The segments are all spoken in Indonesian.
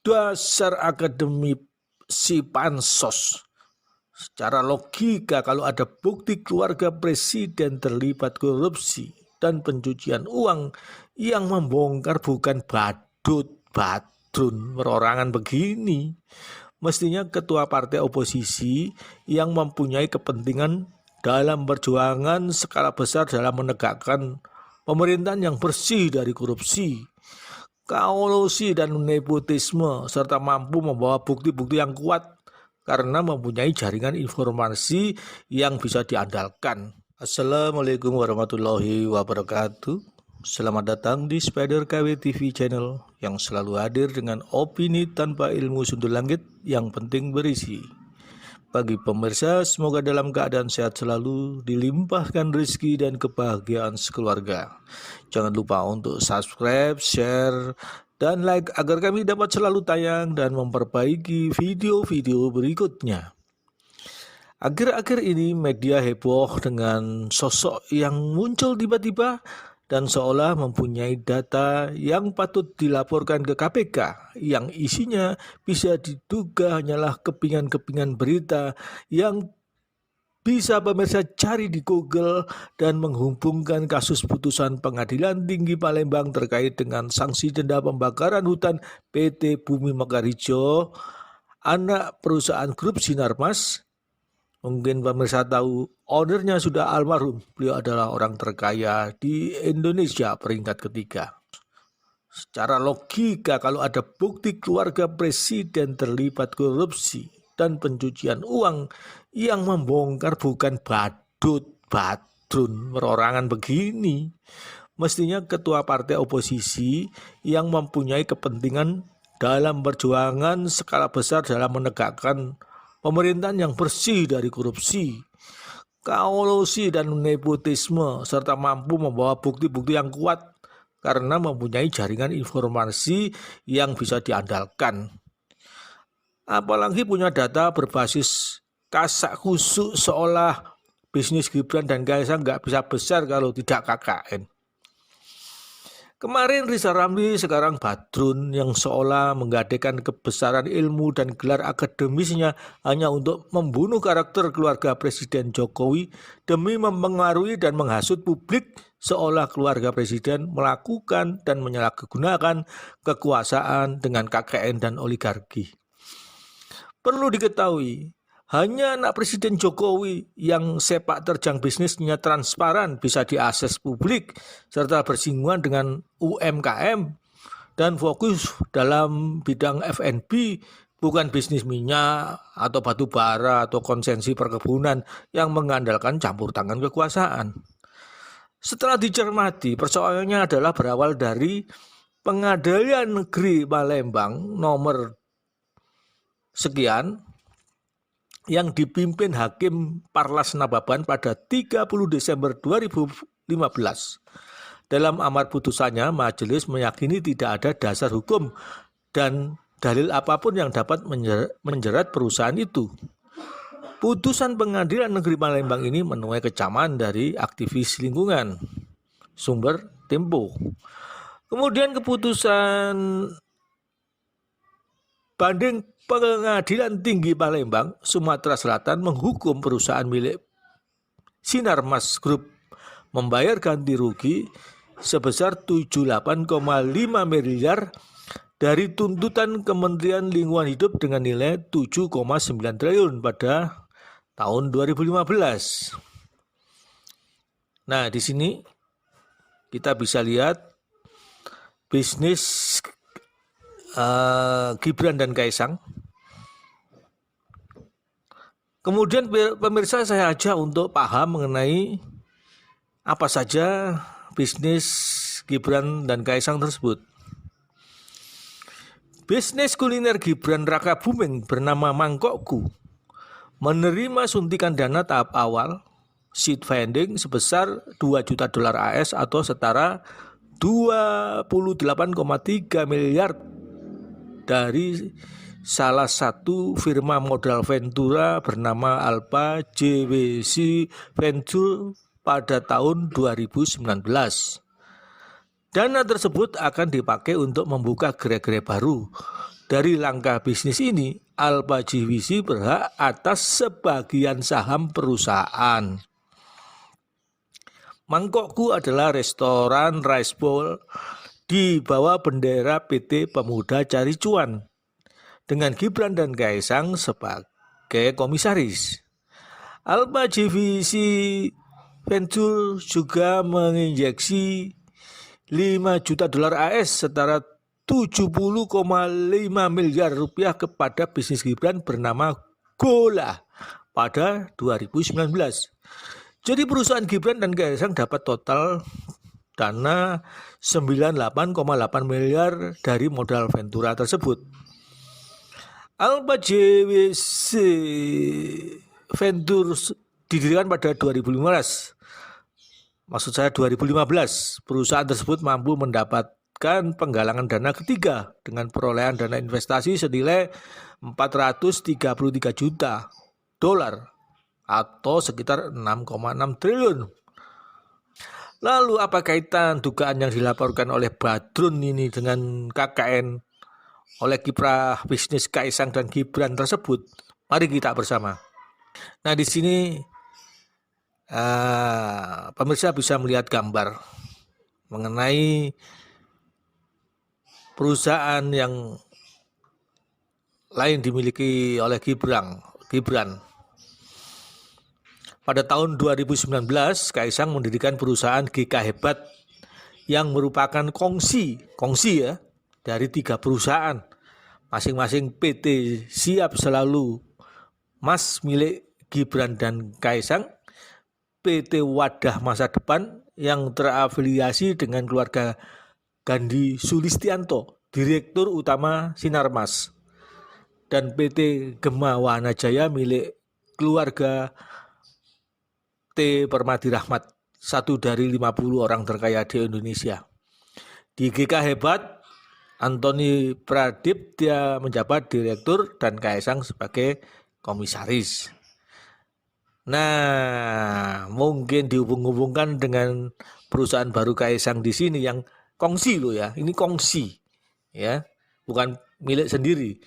Dasar akademi si pansos. Secara logika, kalau ada bukti keluarga presiden terlibat korupsi dan pencucian uang, yang membongkar bukan badut, badrun, perorangan begini. Mestinya ketua partai oposisi yang mempunyai kepentingan dalam perjuangan skala besar dalam menegakkan pemerintahan yang bersih dari korupsi, kolusi dan nepotisme, serta mampu membawa bukti-bukti yang kuat karena mempunyai jaringan informasi yang bisa diandalkan. Assalamualaikum warahmatullahi wabarakatuh. Selamat datang di Spider KW TV channel yang selalu hadir dengan opini tanpa ilmu sundul langit yang penting berisi. Bagi pemirsa, semoga dalam keadaan sehat selalu, dilimpahkan rezeki dan kebahagiaan sekeluarga. Jangan lupa untuk subscribe, share, dan like agar kami dapat selalu tayang dan memperbaiki video-video berikutnya. Akhir-akhir ini media heboh dengan sosok yang muncul tiba-tiba dan seolah mempunyai data yang patut dilaporkan ke KPK, yang isinya bisa diduga hanyalah kepingan-kepingan berita yang bisa pemirsa cari di Google dan menghubungkan kasus putusan Pengadilan Tinggi Palembang terkait dengan sanksi denda pembakaran hutan PT Bumi Mekarijo, anak perusahaan grup Sinarmas. Mungkin pemirsa tahu, ownernya sudah almarhum. Beliau adalah orang terkaya di Indonesia peringkat ketiga. Secara logika, kalau ada bukti keluarga presiden terlibat korupsi dan pencucian uang, yang membongkar bukan badut, badrun, perorangan begini. Mestinya ketua partai oposisi yang mempunyai kepentingan dalam perjuangan skala besar dalam menegakkan pemerintahan yang bersih dari korupsi, kolusi dan nepotisme, serta mampu membawa bukti-bukti yang kuat karena mempunyai jaringan informasi yang bisa diandalkan. Apalagi punya data berbasis kasak kusuk seolah bisnis Gibran dan Kaisang nggak bisa besar kalau tidak KKN. Kemarin Rizal Ramli, sekarang Badrun, yang seolah menggadaikan kebesaran ilmu dan gelar akademisnya hanya untuk membunuh karakter keluarga Presiden Jokowi demi mempengaruhi dan menghasut publik, seolah keluarga Presiden melakukan dan menyalahgunakan kekuasaan dengan KKN dan oligarki. Perlu diketahui, hanya anak Presiden Jokowi yang sepak terjang bisnisnya transparan bisa diakses publik serta bersinggungan dengan UMKM dan fokus dalam bidang F&B, bukan bisnis minyak atau batu bara atau konsesi perkebunan yang mengandalkan campur tangan kekuasaan. Setelah dicermati, persoalannya adalah berawal dari Pengadilan Negeri Palembang nomor sekian yang dipimpin Hakim Parlas Nababan pada 30 Desember 2015. Dalam amar putusannya, majelis meyakini tidak ada dasar hukum dan dalil apapun yang dapat menjerat perusahaan itu. Putusan Pengadilan Negeri Palembang ini menuai kecaman dari aktivis lingkungan. Sumber Tempo. Kemudian keputusan banding Pengadilan Tinggi Palembang, Sumatera Selatan menghukum perusahaan milik Sinarmas Group membayar ganti rugi sebesar 78,5 miliar dari tuntutan Kementerian Lingkungan Hidup dengan nilai 7,9 triliun pada tahun 2015. Nah, di sini kita bisa lihat bisnis Gibran dan Kaisang. Kemudian pemirsa, saya ajak untuk paham mengenai apa saja bisnis Gibran dan Kaisang tersebut. Bisnis kuliner Gibran Raka Buming bernama Mangkokku menerima suntikan dana tahap awal seed funding sebesar 2 juta dolar AS atau setara 28,3 miliar dari salah satu firma modal Ventura bernama Alpha JVC Venture pada tahun 2019. Dana tersebut akan dipakai untuk membuka gerai-gerai baru. Dari langkah bisnis ini, Alpha JVC berhak atas sebagian saham perusahaan. Mangkokku adalah restoran rice bowl di bawah bendera PT Pemuda Cari Cuan dengan Gibran dan Kaisang sebagai komisaris. Alpha JVC Venture juga menginjeksi 5 juta dolar AS setara 70,5 miliar rupiah kepada bisnis Gibran bernama Gola pada 2019. Jadi perusahaan Gibran dan Kaisang dapat total dana 98,8 miliar dari modal Ventura tersebut. Alpha JVC Ventures didirikan pada 2015. Maksud saya 2015, perusahaan tersebut mampu mendapatkan penggalangan dana ketiga dengan perolehan dana investasi senilai 433 juta dolar atau sekitar 6,6 triliun. Lalu apa kaitan dugaan yang dilaporkan oleh Badrun ini dengan KKN oleh kiprah bisnis Kaisang dan Gibran tersebut? Mari kita bersama. Nah, di sini pemirsa bisa melihat gambar mengenai perusahaan yang lain dimiliki oleh Gibran. Pada tahun 2019, Kaisang mendirikan perusahaan GK Hebat yang merupakan kongsi ya dari 3 perusahaan, masing-masing PT Siap Selalu Mas milik Gibran dan Kaisang, PT Wadah Masa Depan yang terafiliasi dengan keluarga Gandhi Sulistianto, Direktur Utama Sinarmas, dan PT Gema Wanajaya milik keluarga T. Permadi Rahmat, satu dari 50 orang terkaya di Indonesia. Di GK Hebat, Antoni Pradiptya menjabat direktur dan Kaisang sebagai komisaris. Nah, mungkin dihubung-hubungkan dengan perusahaan baru Kaisang di sini yang kongsi loh ya. Ini kongsi ya, bukan milik sendiri.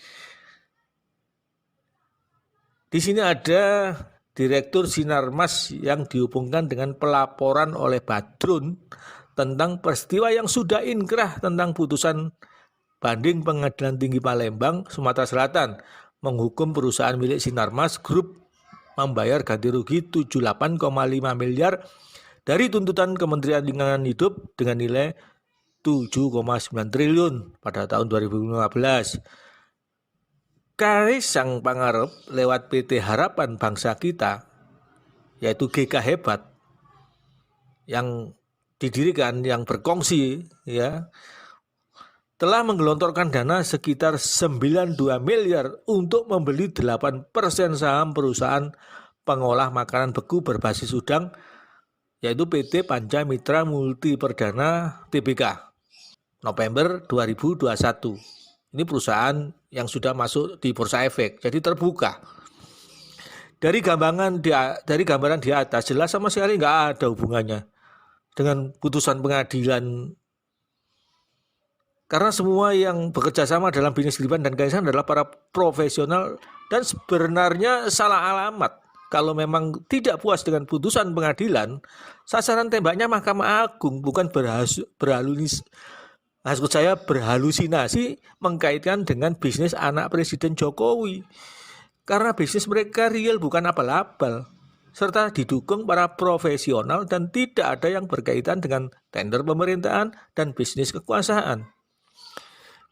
Di sini ada Direktur Sinarmas yang dihubungkan dengan pelaporan oleh Badrun tentang peristiwa yang sudah inkrah tentang putusan banding Pengadilan Tinggi Palembang, Sumatera Selatan menghukum perusahaan milik Sinarmas Group membayar ganti rugi 78,5 miliar dari tuntutan Kementerian Lingkungan Hidup dengan nilai 7,9 triliun pada tahun 2015. Kaisang Pangarep lewat PT Harapan Bangsa Kita, yaitu GK Hebat, yang didirikan, yang berkongsi ya, telah menggelontorkan dana sekitar 92 miliar untuk membeli 8% saham perusahaan pengolah makanan beku berbasis udang, yaitu PT Panca Mitra Multi Perdana Tbk, November 2021. Ini perusahaan yang sudah masuk di Bursa Efek, jadi terbuka. Dari gambaran di atas jelas sama sekali nggak ada hubungannya dengan putusan pengadilan. Karena semua yang bekerja sama dalam bisnis Gibran dan Kaisang adalah para profesional dan sebenarnya salah alamat. Kalau memang tidak puas dengan putusan pengadilan, sasaran tembaknya Mahkamah Agung, bukan berhalusinasi mengkaitkan dengan bisnis anak Presiden Jokowi. Karena bisnis mereka real, bukan abal-abal, serta didukung para profesional dan tidak ada yang berkaitan dengan tender pemerintahan dan bisnis kekuasaan.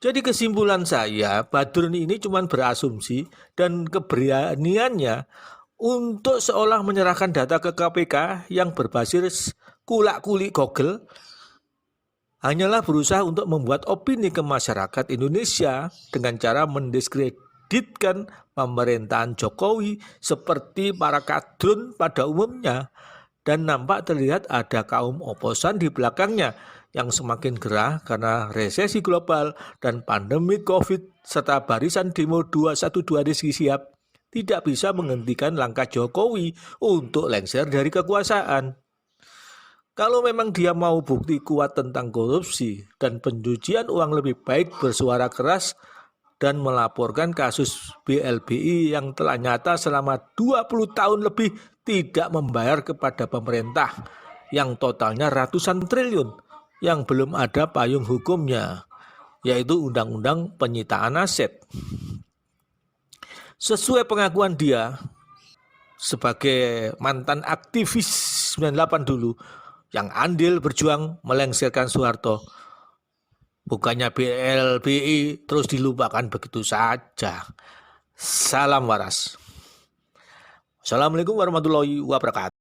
Jadi kesimpulan saya, Badrun ini cuma berasumsi dan keberaniannya untuk seolah menyerahkan data ke KPK yang berbasis kulak-kulik Google hanyalah berusaha untuk membuat opini ke masyarakat Indonesia dengan cara mendiskreditkan pemerintahan Jokowi seperti para kadrun pada umumnya dan nampak terlihat ada kaum oposan di belakangnya yang semakin gerah karena resesi global dan pandemi COVID serta barisan demo 212 Rizik Syihab tidak bisa menghentikan langkah Jokowi untuk lengser dari kekuasaan. Kalau memang dia mau bukti kuat tentang korupsi dan pencucian uang, lebih baik bersuara keras dan melaporkan kasus BLBI yang telah nyata selama 20 tahun lebih tidak membayar kepada pemerintah yang totalnya ratusan triliun yang belum ada payung hukumnya, yaitu Undang-Undang Penyitaan Aset. Sesuai pengakuan dia sebagai mantan aktivis 98 dulu yang andil berjuang melengsarkan Soeharto, bukannya BLBI terus dilupakan begitu saja. Salam waras. Assalamualaikum warahmatullahi wabarakatuh.